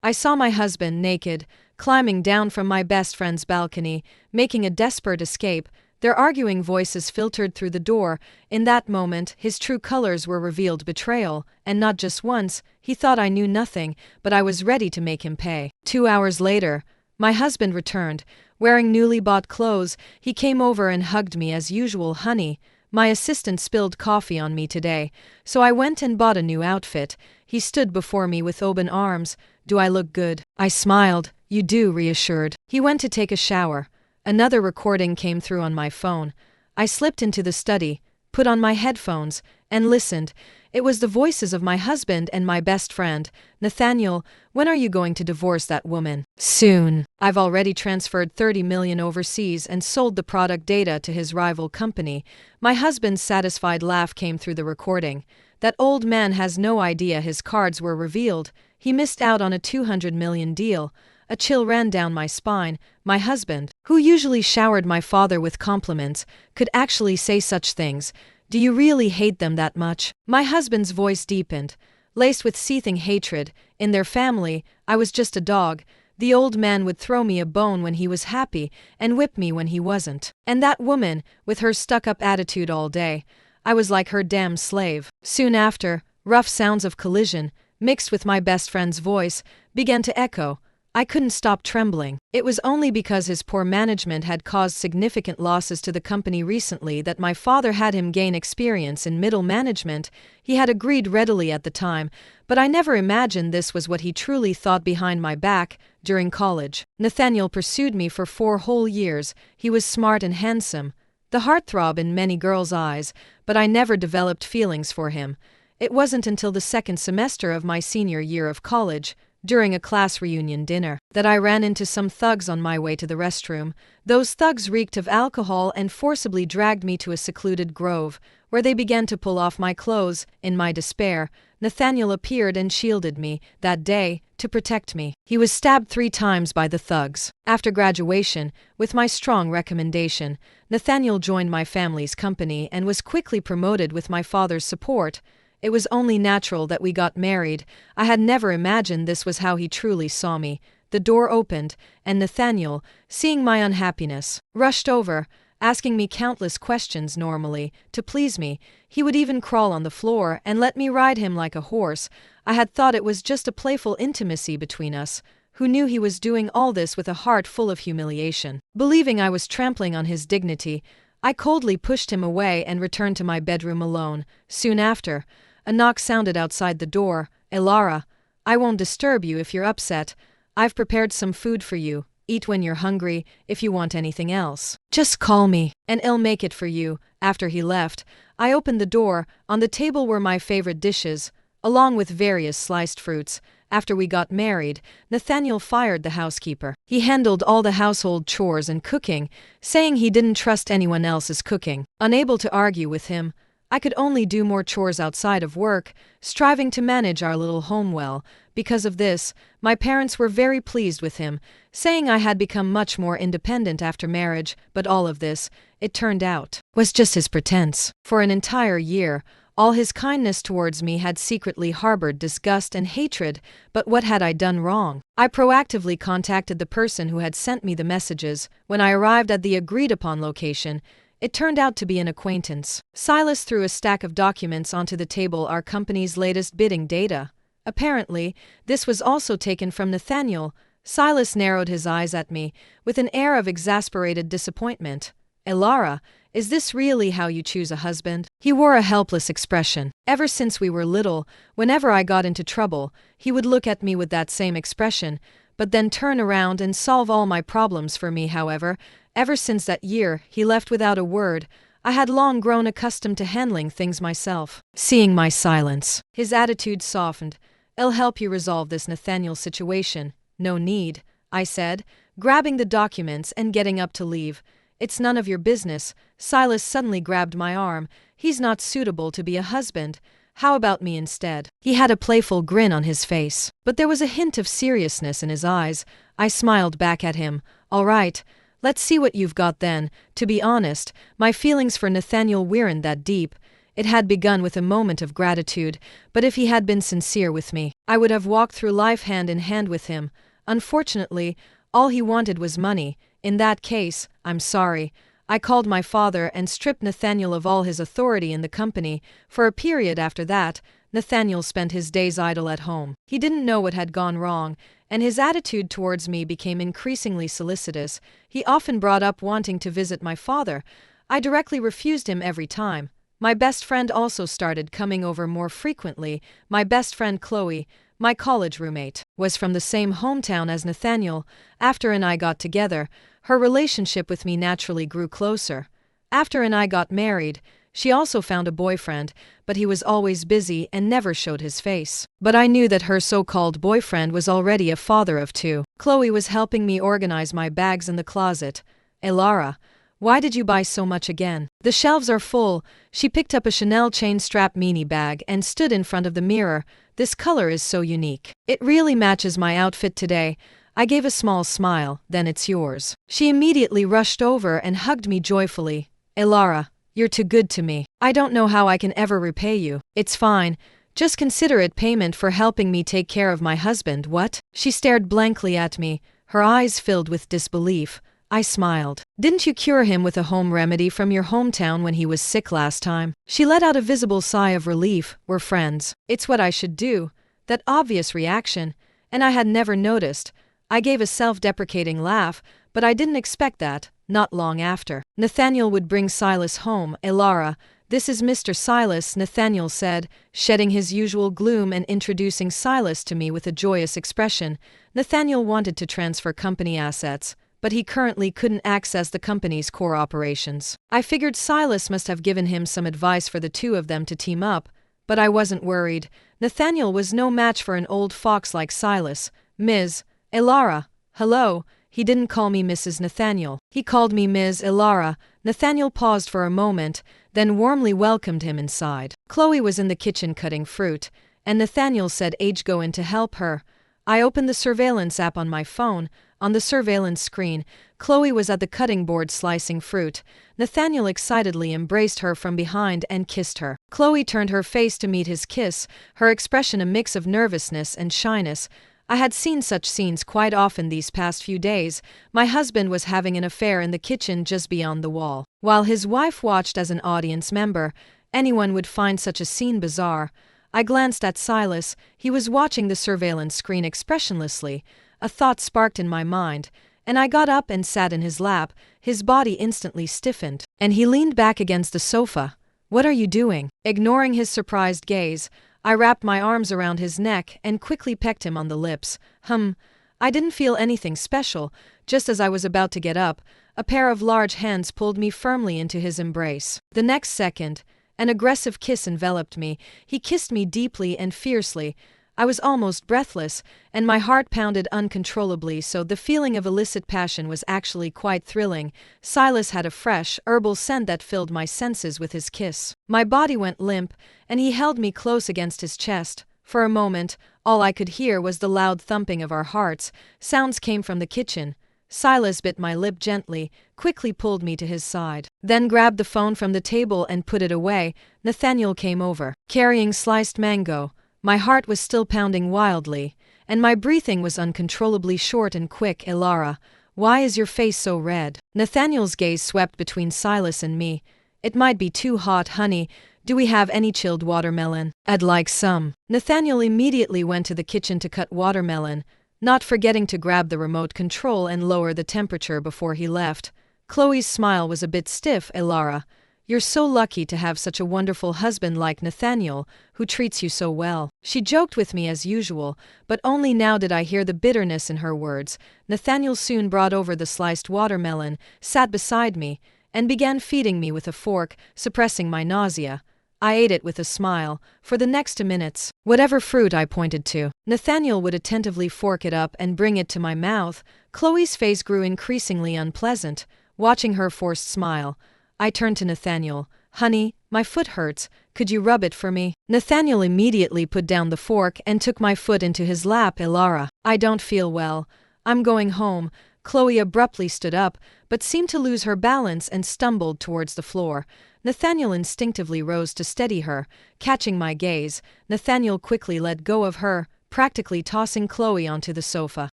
I saw my husband naked, climbing down from my best friend's balcony, making a desperate escape. Their arguing voices filtered through the door. In that moment, his true colors were revealed: betrayal, and not just once. He thought I knew nothing, but I was ready to make him pay. 2 hours later, my husband returned, wearing newly bought clothes. He came over and hugged me as usual. Honey, my assistant spilled coffee on me today, so I went and bought a new outfit. He stood before me with open arms. Do I look good? I smiled. You do, reassured. He went to take a shower. Another recording came through on my phone. I slipped into the study, put on my headphones, and listened. It was the voices of my husband and my best friend. Nathaniel, when are you going to divorce that woman? Soon. I've already transferred 30 million overseas and sold the product data to his rival company. My husband's satisfied laugh came through the recording. That old man has no idea his cards were revealed. He missed out on a 200 million deal. A chill ran down my spine. My husband, who usually showered my father with compliments, could actually say such things. Do you really hate them that much? My husband's voice deepened, laced with seething hatred. In their family, I was just a dog. The old man would throw me a bone when he was happy and whip me when he wasn't. And that woman, with her stuck-up attitude all day, I was like her damn slave. Soon after, rough sounds of collision, mixed with my best friend's voice, began to echo. I couldn't stop trembling. It was only because his poor management had caused significant losses to the company recently that my father had him gain experience in middle management. He had agreed readily at the time, but I never imagined this was what he truly thought behind my back. During college, Nathaniel pursued me for 4 whole years. He was smart and handsome, the heartthrob in many girls' eyes, but I never developed feelings for him. It wasn't until the second semester of my senior year of college, during a class reunion dinner, that I ran into some thugs on my way to the restroom. Those thugs reeked of alcohol and forcibly dragged me to a secluded grove, where they began to pull off my clothes. In my despair, Nathaniel appeared and shielded me. That day, to protect me, he was stabbed 3 times by the thugs. After graduation, with my strong recommendation, Nathaniel joined my family's company and was quickly promoted with my father's support. It was only natural that we got married. I had never imagined this was how he truly saw me. The door opened, and Nathaniel, seeing my unhappiness, rushed over, asking me countless questions. Normally, to please me, he would even crawl on the floor and let me ride him like a horse. I had thought it was just a playful intimacy between us. Who knew he was doing all this with a heart full of humiliation? Believing I was trampling on his dignity, I coldly pushed him away and returned to my bedroom alone. Soon after, a knock sounded outside the door. Elara, I won't disturb you if you're upset. I've prepared some food for you. Eat when you're hungry. If you want anything else, just call me, and I'll make it for you. After he left, I opened the door. On the table were my favorite dishes, along with various sliced fruits. After we got married, Nathaniel fired the housekeeper. He handled all the household chores and cooking, saying he didn't trust anyone else's cooking. Unable to argue with him, I could only do more chores outside of work, striving to manage our little home well. Because of this, my parents were very pleased with him, saying I had become much more independent after marriage. But all of this, it turned out, was just his pretense. For an entire year, all his kindness towards me had secretly harbored disgust and hatred. But what had I done wrong? I proactively contacted the person who had sent me the messages. When I arrived at the agreed-upon location, it turned out to be an acquaintance. Silas threw a stack of documents onto the table, our company's latest bidding data. Apparently, this was also taken from Nathaniel. Silas narrowed his eyes at me, with an air of exasperated disappointment. Elara, is this really how you choose a husband? He wore a helpless expression. Ever since we were little, whenever I got into trouble, he would look at me with that same expression, but then turn around and solve all my problems for me. However, ever since that year, he left without a word. I had long grown accustomed to handling things myself. Seeing my silence, his attitude softened. I'll help you resolve this Nathaniel situation. No need, I said, grabbing the documents and getting up to leave. It's none of your business. Silas suddenly grabbed my arm. He's not suitable to be a husband. How about me instead? He had a playful grin on his face, but there was a hint of seriousness in his eyes. I smiled back at him. All right, let's see what you've got then. To be honest, my feelings for Nathaniel weren't that deep. It had begun with a moment of gratitude, but if he had been sincere with me, I would have walked through life hand in hand with him. Unfortunately, all he wanted was money. In that case, I'm sorry. I called my father and stripped Nathaniel of all his authority in the company. For a period after that, Nathaniel spent his days idle at home. He didn't know what had gone wrong, and his attitude towards me became increasingly solicitous. He often brought up wanting to visit my father. I directly refused him every time. My best friend also started coming over more frequently. My best friend Chloe, my college roommate, was from the same hometown as Nathaniel. After and I got together, her relationship with me naturally grew closer. After and I got married, she also found a boyfriend, but he was always busy and never showed his face. But I knew that her so-called boyfriend was already a father of two. Chloe was helping me organize my bags in the closet. Elara, why did you buy so much again? The shelves are full. She picked up a Chanel chain-strap mini bag and stood in front of the mirror. This color is so unique. It really matches my outfit today. I gave a small smile. Then it's yours. She immediately rushed over and hugged me joyfully. Elara, you're too good to me. I don't know how I can ever repay you. It's fine. Just consider it payment for helping me take care of my husband, what? She stared blankly at me, her eyes filled with disbelief. I smiled. Didn't you cure him with a home remedy from your hometown when he was sick last time? She let out a visible sigh of relief. We're friends. It's what I should do. That obvious reaction. And I had never noticed. I gave a self-deprecating laugh, but I didn't expect that. Not long after, Nathaniel would bring Silas home. Elara, this is Mr. Silas, Nathaniel said, shedding his usual gloom and introducing Silas to me with a joyous expression. Nathaniel wanted to transfer company assets, but he currently couldn't access the company's core operations. I figured Silas must have given him some advice for the two of them to team up, but I wasn't worried. Nathaniel was no match for an old fox like Silas. Ms. Elara, hello. He didn't call me Mrs. Nathaniel. He called me Ms. Elara. Nathaniel paused for a moment, then warmly welcomed him inside. Chloe was in the kitchen cutting fruit, and Nathaniel said Age go in to help her. I opened the surveillance app on my phone. On the surveillance screen, Chloe was at the cutting board slicing fruit. Nathaniel excitedly embraced her from behind and kissed her. Chloe turned her face to meet his kiss, her expression a mix of nervousness and shyness. I had seen such scenes quite often these past few days. My husband was having an affair in the kitchen just beyond the wall, while his wife watched as an audience member. Anyone would find such a scene bizarre. I glanced at Silas. He was watching the surveillance screen expressionlessly. A thought sparked in my mind, and I got up and sat in his lap. His body instantly stiffened, and he leaned back against the sofa. What are you doing? Ignoring his surprised gaze, I wrapped my arms around his neck and quickly pecked him on the lips. I didn't feel anything special. Just as I was about to get up, a pair of large hands pulled me firmly into his embrace. The next second, an aggressive kiss enveloped me. He kissed me deeply and fiercely. I was almost breathless, and my heart pounded uncontrollably, so the feeling of illicit passion was actually quite thrilling. Silas had a fresh, herbal scent that filled my senses with his kiss. My body went limp, and he held me close against his chest. For a moment, all I could hear was the loud thumping of our hearts. Sounds came from the kitchen. Silas bit my lip gently, quickly pulled me to his side, then grabbed the phone from the table and put it away. Nathaniel came over, carrying sliced mango. My heart was still pounding wildly, and my breathing was uncontrollably short and quick. Elara, why is your face so red? Nathaniel's gaze swept between Silas and me. It might be too hot, honey. Do we have any chilled watermelon? I'd like some. Nathaniel immediately went to the kitchen to cut watermelon, not forgetting to grab the remote control and lower the temperature before he left. Chloe's smile was a bit stiff. Elara, you're so lucky to have such a wonderful husband like Nathaniel, who treats you so well. She joked with me as usual, but only now did I hear the bitterness in her words. Nathaniel soon brought over the sliced watermelon, sat beside me, and began feeding me with a fork, suppressing my nausea. I ate it with a smile. For the next 2 minutes, whatever fruit I pointed to, Nathaniel would attentively fork it up and bring it to my mouth. Chloe's face grew increasingly unpleasant, watching her forced smile. I turned to Nathaniel. Honey, my foot hurts. Could you rub it for me? Nathaniel immediately put down the fork and took my foot into his lap. Elara, I don't feel well. I'm going home. Chloe abruptly stood up, but seemed to lose her balance and stumbled towards the floor. Nathaniel instinctively rose to steady her. Catching my gaze, Nathaniel quickly let go of her, practically tossing Chloe onto the sofa.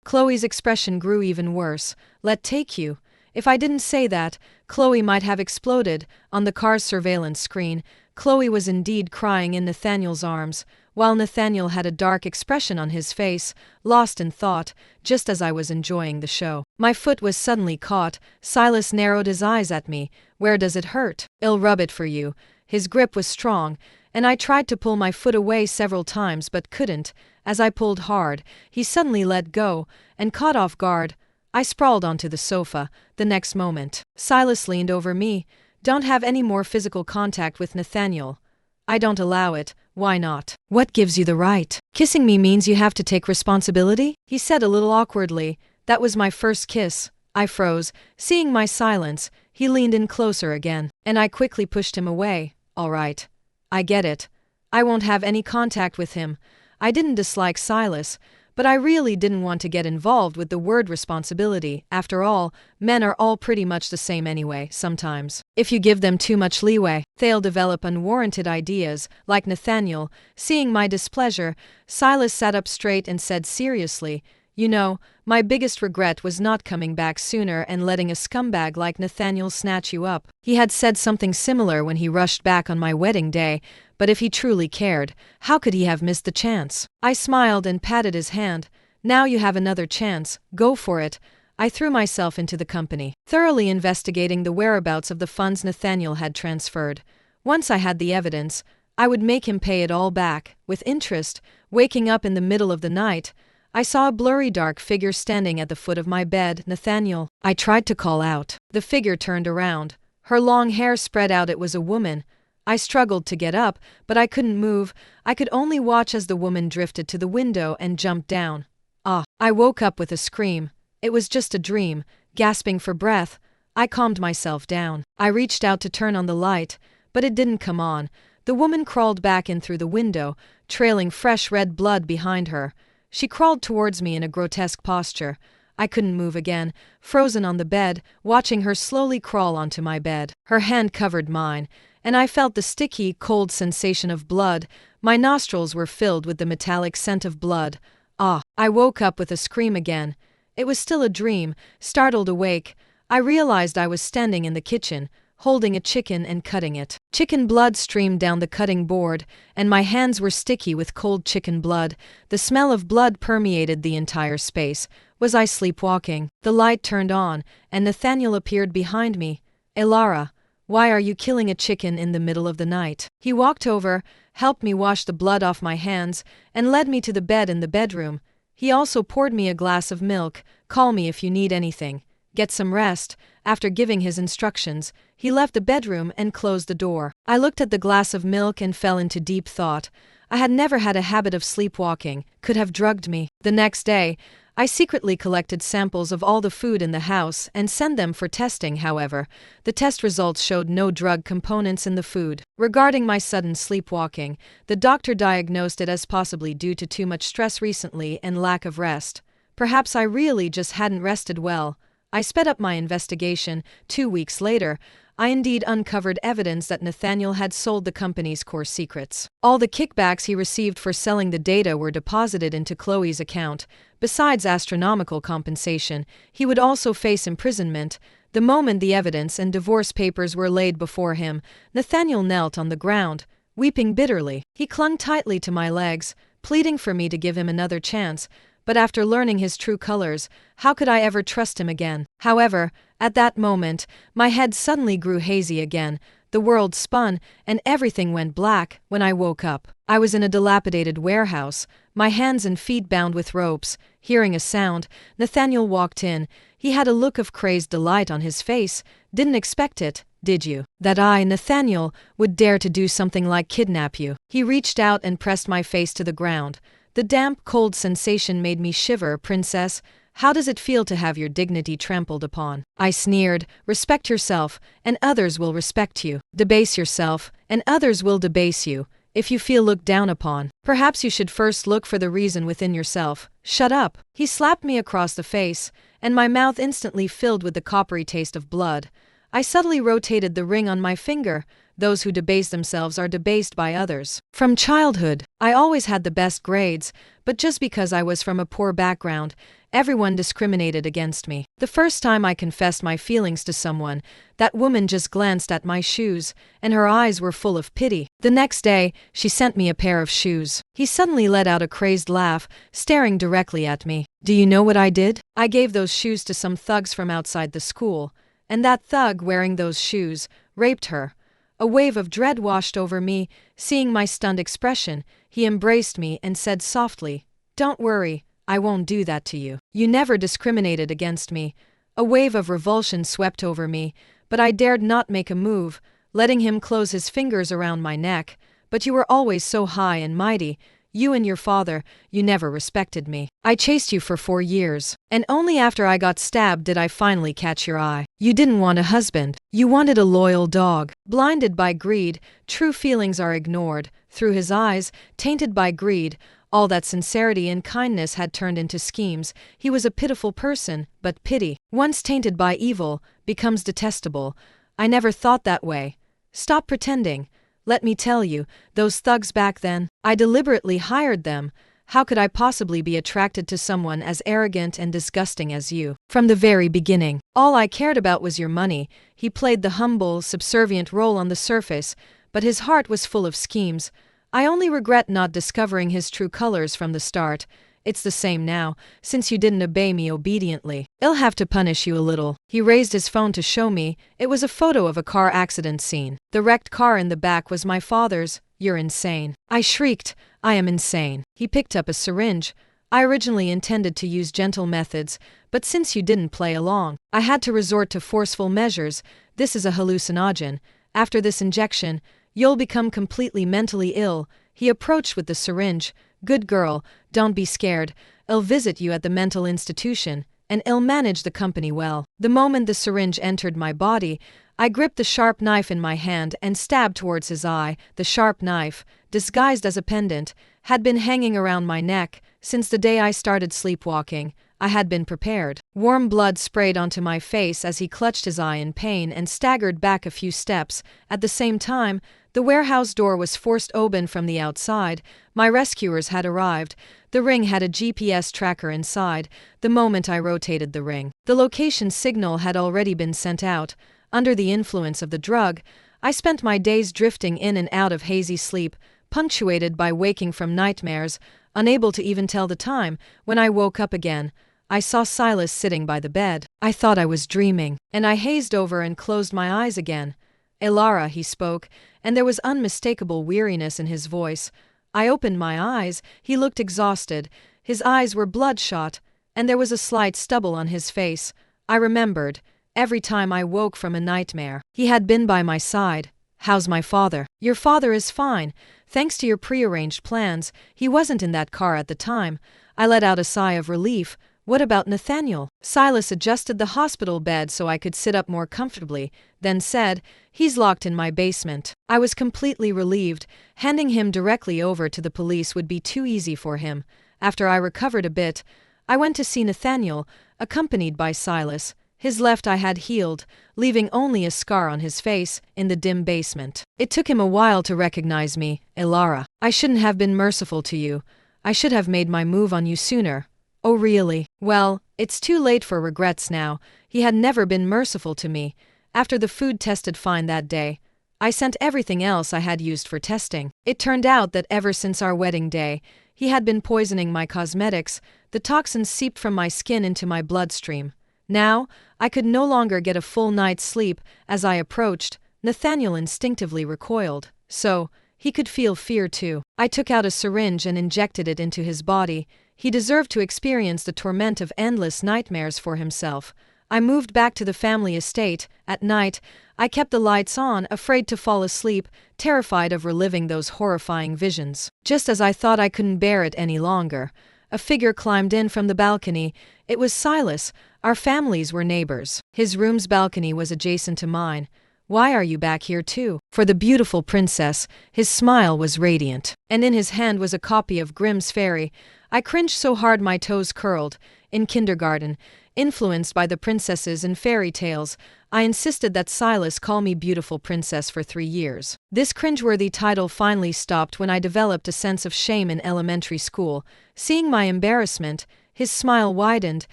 Chloe's expression grew even worse. "Let take you." If I didn't say that, Chloe might have exploded. On the car's surveillance screen, Chloe was indeed crying in Nathaniel's arms, while Nathaniel had a dark expression on his face, lost in thought, just as I was enjoying the show. My foot was suddenly caught. Silas narrowed his eyes at me. "Where does it hurt?" "I'll rub it for you." His grip was strong, and I tried to pull my foot away several times but couldn't. As I pulled hard, he suddenly let go, and caught off guard, I sprawled onto the sofa. The next moment, Silas leaned over me. "Don't have any more physical contact with Nathaniel." "I don't allow it." "Why not?" "What gives you the right? Kissing me means you have to take responsibility?" he said a little awkwardly. "That was my first kiss." I froze. Seeing my silence, he leaned in closer again, and I quickly pushed him away. "All right. I get it. I won't have any contact with him." I didn't dislike Silas, but I really didn't want to get involved with the word responsibility. After all, men are all pretty much the same anyway, sometimes. If you give them too much leeway, they'll develop unwarranted ideas, like Nathaniel. Seeing my displeasure, Silas sat up straight and said seriously, "You know, my biggest regret was not coming back sooner and letting a scumbag like Nathaniel snatch you up." He had said something similar when he rushed back on my wedding day, but if he truly cared, how could he have missed the chance? I smiled and patted his hand. "Now you have another chance, go for it." I threw myself into the company, thoroughly investigating the whereabouts of the funds Nathaniel had transferred. Once I had the evidence, I would make him pay it all back, with interest. Waking up in the middle of the night, I saw a blurry dark figure standing at the foot of my bed. "Nathaniel." I tried to call out. The figure turned around. Her long hair spread out. It was a woman. I struggled to get up, but I couldn't move. I could only watch as the woman drifted to the window and jumped down. I woke up with a scream. It was just a dream. Gasping for breath, I calmed myself down. I reached out to turn on the light, but it didn't come on. The woman crawled back in through the window, trailing fresh red blood behind her. She crawled towards me in a grotesque posture. I couldn't move again, frozen on the bed, watching her slowly crawl onto my bed. Her hand covered mine, and I felt the sticky, cold sensation of blood. My nostrils were filled with the metallic scent of blood. I woke up with a scream again. It was still a dream. Startled awake, I realized I was standing in the kitchen, holding a chicken and cutting it. Chicken blood streamed down the cutting board, and my hands were sticky with cold chicken blood. The smell of blood permeated the entire space. Was I sleepwalking? The light turned on, and Nathaniel appeared behind me. "Elara, why are you killing a chicken in the middle of the night?" He walked over, helped me wash the blood off my hands, and led me to the bed in the bedroom. He also poured me a glass of milk. "Call me if you need anything. Get some rest." After giving his instructions, he left the bedroom and closed the door. I looked at the glass of milk and fell into deep thought. I had never had a habit of sleepwalking. Could have drugged me. The next day, I secretly collected samples of all the food in the house and sent them for testing. However, the test results showed no drug components in the food. Regarding my sudden sleepwalking, the doctor diagnosed it as possibly due to too much stress recently and lack of rest. Perhaps I really just hadn't rested well. I sped up my investigation. 2 weeks later, I indeed uncovered evidence that Nathaniel had sold the company's core secrets. All the kickbacks he received for selling the data were deposited into Chloe's account. Besides astronomical compensation, he would also face imprisonment. The moment the evidence and divorce papers were laid before him, Nathaniel knelt on the ground, weeping bitterly. He clung tightly to my legs, pleading for me to give him another chance. But after learning his true colors, how could I ever trust him again? However, at that moment, my head suddenly grew hazy again. The world spun, and everything went black. When I woke up, I was in a dilapidated warehouse, my hands and feet bound with ropes. Hearing a sound, Nathaniel walked in. He had a look of crazed delight on his face. "Didn't expect it, did you? That I, Nathaniel, would dare to do something like kidnap you." He reached out and pressed my face to the ground. The damp, cold sensation made me shiver. "Princess, how does it feel to have your dignity trampled upon?" I sneered. "Respect yourself, and others will respect you. Debase yourself, and others will debase you. If you feel looked down upon, perhaps you should first look for the reason within yourself. Shut up." He slapped me across the face, and my mouth instantly filled with the coppery taste of blood. I subtly rotated the ring on my finger. those who debase themselves are debased by others. From childhood, I always had the best grades, but just because I was from a poor background, everyone discriminated against me. The first time I confessed my feelings to someone, that woman just glanced at my shoes, and her eyes were full of pity. The next day, she sent me a pair of shoes. He suddenly let out a crazed laugh, staring directly at me. Do you know what I did? I gave those shoes to some thugs from outside the school, and that thug wearing those shoes raped her. A wave of dread washed over me. Seeing my stunned expression, he embraced me and said softly, "Don't worry, I won't do that to you. You never discriminated against me." A wave of revulsion swept over me, but I dared not make a move, letting him close his fingers around my neck. "But you were always so high and mighty. You and your father, you never respected me. I chased you for 4 years, and only after I got stabbed did I finally catch your eye. You didn't want a husband. You wanted a loyal dog." Blinded by greed, true feelings are ignored. Through his eyes, tainted by greed, all that sincerity and kindness had turned into schemes. He was a pitiful person, but pity, once tainted by evil, becomes detestable. I never thought that way. Stop pretending. Let me tell you, those thugs back then, I deliberately hired them. How could I possibly be attracted to someone as arrogant and disgusting as you? From the very beginning, all I cared about was your money. He played the humble, subservient role on the surface, but his heart was full of schemes. I only regret not discovering his true colors from the start. It's the same now, since you didn't obey me obediently. I'll have to punish you a little. He raised his phone to show me. It was a photo of a car accident scene. The wrecked car in the back was my father's. You're insane. I shrieked. I am insane. He picked up a syringe. I originally intended to use gentle methods, but since you didn't play along, I had to resort to forceful measures. This is a hallucinogen. After this injection, you'll become completely mentally ill. He approached with the syringe. Good girl, don't be scared. I'll visit you at the mental institution, and I'll manage the company well. The moment the syringe entered my body, I gripped the sharp knife in my hand and stabbed towards his eye. The sharp knife, disguised as a pendant, had been hanging around my neck. Since the day I started sleepwalking, I had been prepared. Warm blood sprayed onto my face as he clutched his eye in pain and staggered back a few steps. At the same time, the warehouse door was forced open from the outside. My rescuers had arrived. The ring had a GPS tracker inside. The moment I rotated the ring, the location signal had already been sent out. Under the influence of the drug, I spent my days drifting in and out of hazy sleep, punctuated by waking from nightmares, unable to even tell the time. When I woke up again, I saw Silas sitting by the bed. I thought I was dreaming, and I hazed over and closed my eyes again. "Elara," he spoke, and there was unmistakable weariness in his voice. I opened my eyes. He looked exhausted. His eyes were bloodshot, and there was a slight stubble on his face. I remembered. Every time I woke from a nightmare, he had been by my side. "How's my father?" "Your father is fine. Thanks to your prearranged plans, he wasn't in that car at the time." I let out a sigh of relief. "What about Nathaniel?" Silas adjusted the hospital bed so I could sit up more comfortably, then said, "He's locked in my basement." I was completely relieved. Handing him directly over to the police would be too easy for him. After I recovered a bit, I went to see Nathaniel, accompanied by Silas. His left eye had healed, leaving only a scar on his face in the dim basement. It took him a while to recognize me. "Elara, I shouldn't have been merciful to you. I should have made my move on you sooner." "Oh really? Well, it's too late for regrets now." He had never been merciful to me. After the food tested fine that day, I sent everything else I had used for testing. It turned out that ever since our wedding day, he had been poisoning my cosmetics. The toxins seeped from my skin into my bloodstream. Now, I could no longer get a full night's sleep. As I approached, Nathaniel instinctively recoiled. So, he could feel fear too. I took out a syringe and injected it into his body. He deserved to experience the torment of endless nightmares for himself. I moved back to the family estate. At night, I kept the lights on, afraid to fall asleep, terrified of reliving those horrifying visions. Just as I thought I couldn't bear it any longer, a figure climbed in from the balcony. It was Silas. Our families were neighbors. His room's balcony was adjacent to mine. "Why are you back here too?" "For the beautiful princess." His smile was radiant, and in his hand was a copy of Grimm's Fairy. I cringed so hard my toes curled. In kindergarten, influenced by the princesses and fairy tales, I insisted that Silas call me beautiful princess for 3 years. This cringeworthy title finally stopped when I developed a sense of shame in elementary school. Seeing my embarrassment, his smile widened,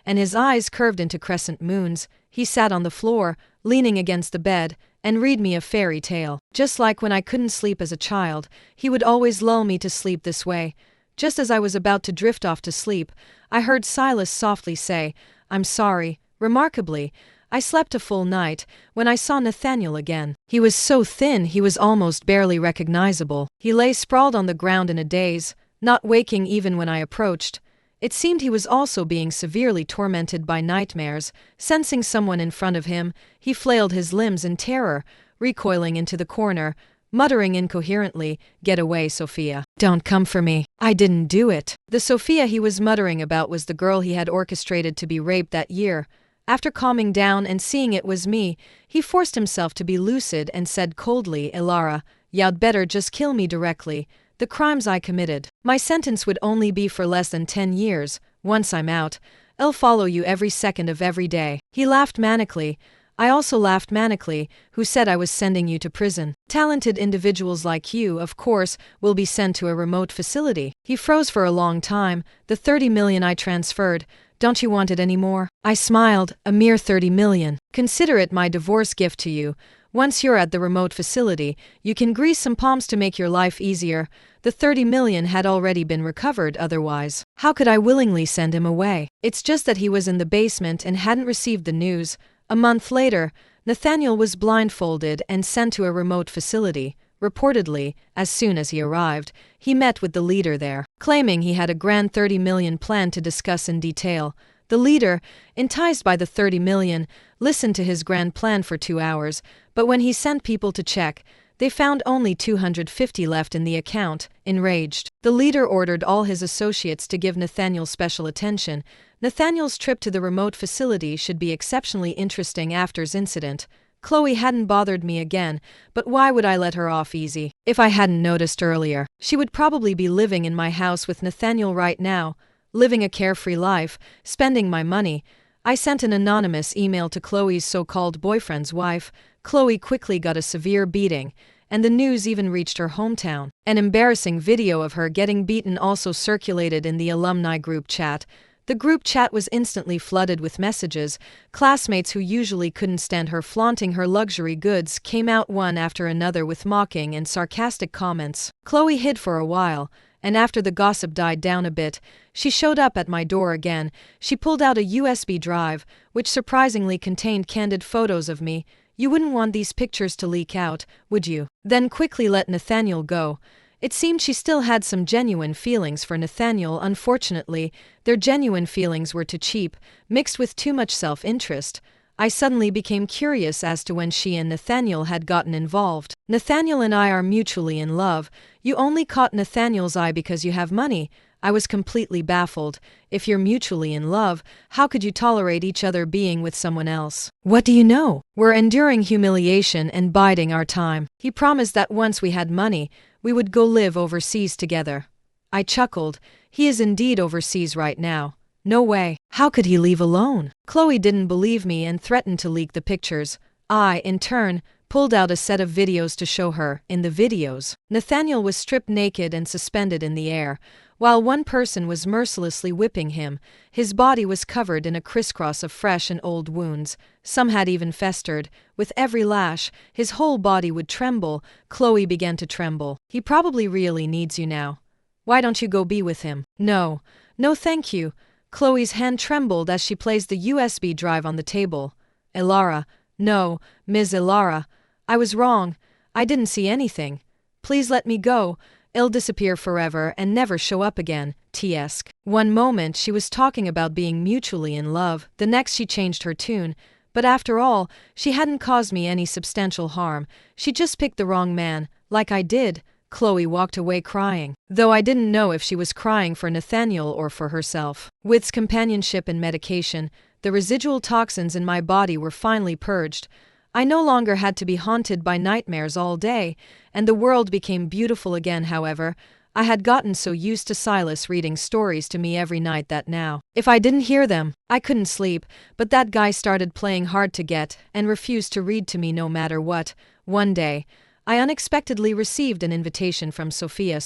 and his eyes curved into crescent moons. He sat on the floor, leaning against the bed, and read me a fairy tale. Just like when I couldn't sleep as a child, he would always lull me to sleep this way. Just as I was about to drift off to sleep, I heard Silas softly say, "I'm sorry." Remarkably, I slept a full night when I saw Nathaniel again. He was so thin he was almost barely recognizable. He lay sprawled on the ground in a daze, not waking even when I approached. It seemed he was also being severely tormented by nightmares. Sensing someone in front of him, he flailed his limbs in terror, recoiling into the corner, muttering incoherently, "Get away, Sophia. Don't come for me. I didn't do it." The Sophia he was muttering about was the girl he had orchestrated to be raped that year. After calming down and seeing it was me, he forced himself to be lucid and said coldly, "Elara, you'd better just kill me directly. The crimes I committed. My sentence would only be for less than 10 years. Once I'm out, I'll follow you every second of every day." He laughed manically. I also laughed manically. "Who said I was sending you to prison? Talented individuals like you, of course, will be sent to a remote facility." He froze for a long time. "The 30 million I transferred, don't you want it anymore?" I smiled. "A mere 30 million. Consider it my divorce gift to you. Once you're at the remote facility, you can grease some palms to make your life easier." The 30 million had already been recovered otherwise. How could I willingly send him away? It's just that he was in the basement and hadn't received the news. A month later, Nathaniel was blindfolded and sent to a remote facility. Reportedly, as soon as he arrived, he met with the leader there, claiming he had a grand 30 million plan to discuss in detail. The leader, enticed by the 30 million, listened to his grand plan for 2 hours, but when he sent people to check, they found only 250 left in the account. Enraged, the leader ordered all his associates to give Nathaniel special attention. Nathaniel's trip to the remote facility should be exceptionally interesting after his incident. Chloe hadn't bothered me again, but why would I let her off easy? If I hadn't noticed earlier, she would probably be living in my house with Nathaniel right now, living a carefree life, spending my money. I sent an anonymous email to Chloe's so-called boyfriend's wife. Chloe quickly got a severe beating, and the news even reached her hometown. An embarrassing video of her getting beaten also circulated in the alumni group chat. The group chat was instantly flooded with messages. Classmates who usually couldn't stand her flaunting her luxury goods came out one after another with mocking and sarcastic comments. Chloe hid for a while, and after the gossip died down a bit, she showed up at my door again. She pulled out a USB drive, which surprisingly contained candid photos of me. "You wouldn't want these pictures to leak out, would you?" Then quickly let Nathaniel go. It seemed she still had some genuine feelings for Nathaniel. Unfortunately, their genuine feelings were too cheap, mixed with too much self-interest. I suddenly became curious as to when she and Nathaniel had gotten involved. "Nathaniel and I are mutually in love. You only caught Nathaniel's eye because you have money." I was completely baffled. If you're mutually in love, how could you tolerate each other being with someone else? "What do you know? We're enduring humiliation and biding our time. He promised that once we had money, we would go live overseas together." I chuckled. "He is indeed overseas right now." "No way. How could he leave alone?" Chloe didn't believe me and threatened to leak the pictures. I, in turn, pulled out a set of videos to show her. In the videos, Nathaniel was stripped naked and suspended in the air, while one person was mercilessly whipping him. His body was covered in a crisscross of fresh and old wounds. Some had even festered. With every lash, his whole body would tremble. Chloe began to tremble. "He probably really needs you now. Why don't you go be with him?" "No. No thank you." Chloe's hand trembled as she placed the USB drive on the table. "Elara. No, Ms. Elara. I was wrong. I didn't see anything. Please let me go. I'll disappear forever and never show up again." Tsk. One moment she was talking about being mutually in love, the next she changed her tune. But after all, she hadn't caused me any substantial harm. She just picked the wrong man, like I did. Chloe walked away crying, though I didn't know if she was crying for Nathaniel or for herself. With companionship and medication, the residual toxins in my body were finally purged. I no longer had to be haunted by nightmares all day, and the world became beautiful again. However, I had gotten so used to Silas reading stories to me every night that now, if I didn't hear them, I couldn't sleep, but that guy started playing hard to get and refused to read to me no matter what. One day, I unexpectedly received an invitation from Sophia.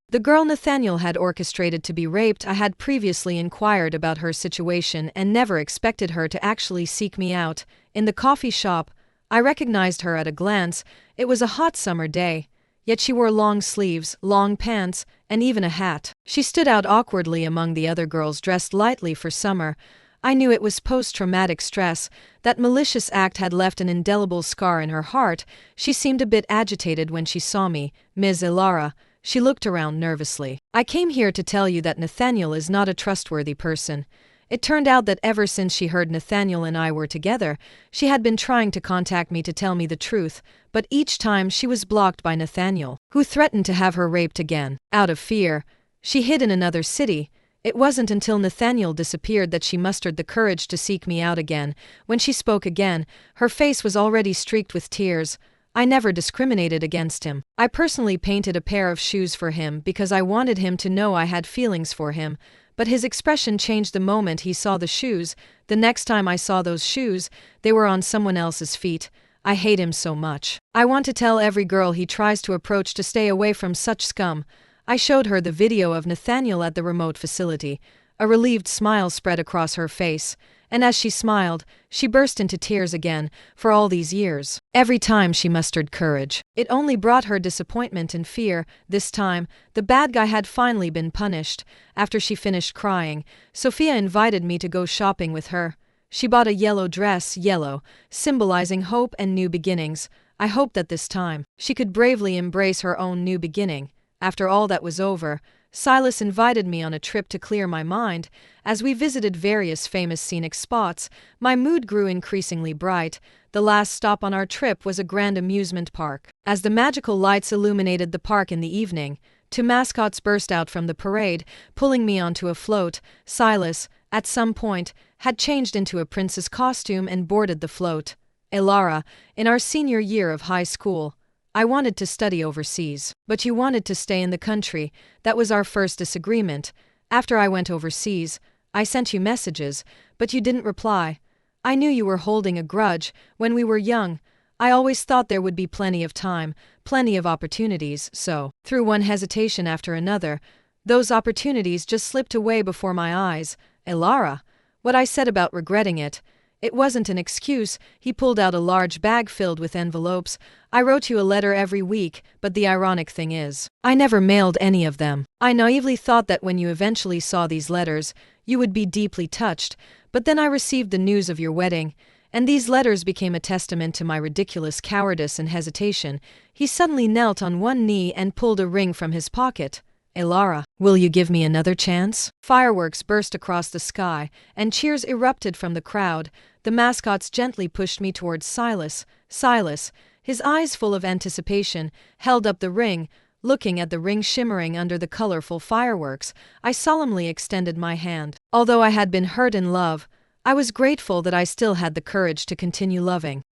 The girl Nathaniel had orchestrated to be raped. I had previously inquired about her situation and never expected her to actually seek me out. In the coffee shop, I recognized her at a glance. It was a hot summer day, yet she wore long sleeves, long pants, and even a hat. She stood out awkwardly among the other girls dressed lightly for summer. I knew it was post-traumatic stress. That malicious act had left an indelible scar in her heart. She seemed a bit agitated when she saw me. Ms. Ilara, she looked around nervously. I came here to tell you that Nathaniel is not a trustworthy person. It turned out that ever since she heard Nathaniel and I were together, she had been trying to contact me to tell me the truth, but each time she was blocked by Nathaniel, who threatened to have her raped again. Out of fear, she hid in another city. It wasn't until Nathaniel disappeared that she mustered the courage to seek me out again. When she spoke again, her face was already streaked with tears. I never discriminated against him. I personally painted a pair of shoes for him because I wanted him to know I had feelings for him, but his expression changed the moment he saw the shoes. The next time I saw those shoes, they were on someone else's feet. I hate him so much. I want to tell every girl he tries to approach to stay away from such scum. I showed her the video of Nathaniel at the remote facility. A relieved smile spread across her face, and as she smiled, she burst into tears again. For all these years, every time she mustered courage, it only brought her disappointment and fear. This time, the bad guy had finally been punished. After she finished crying, Sophia invited me to go shopping with her. She bought a yellow dress, yellow, symbolizing hope and new beginnings. I hoped that this time, she could bravely embrace her own new beginning. After all that was over, Silas invited me on a trip to clear my mind. As we visited various famous scenic spots, my mood grew increasingly bright. The last stop on our trip was a grand amusement park. As the magical lights illuminated the park in the evening, two mascots burst out from the parade, pulling me onto a float. Silas, at some point, had changed into a princess costume and boarded the float. Ilara, in our senior year of high school, I wanted to study overseas, but you wanted to stay in the country. That was our first disagreement. After I went overseas, I sent you messages, but you didn't reply. I knew you were holding a grudge. When we were young, I always thought there would be plenty of time, plenty of opportunities, so, through one hesitation after another, those opportunities just slipped away before my eyes. Ilara, what I said about regretting it, it wasn't an excuse. He pulled out a large bag filled with envelopes. I wrote you a letter every week, but the ironic thing is, I never mailed any of them. I naively thought that when you eventually saw these letters, you would be deeply touched, but then I received the news of your wedding, and these letters became a testament to my ridiculous cowardice and hesitation. He suddenly knelt on one knee and pulled a ring from his pocket. Ilara, will you give me another chance? Fireworks burst across the sky, and cheers erupted from the crowd. The mascots gently pushed me towards Silas. Silas, his eyes full of anticipation, held up the ring. Looking at the ring shimmering under the colorful fireworks, I solemnly extended my hand. Although I had been hurt in love, I was grateful that I still had the courage to continue loving.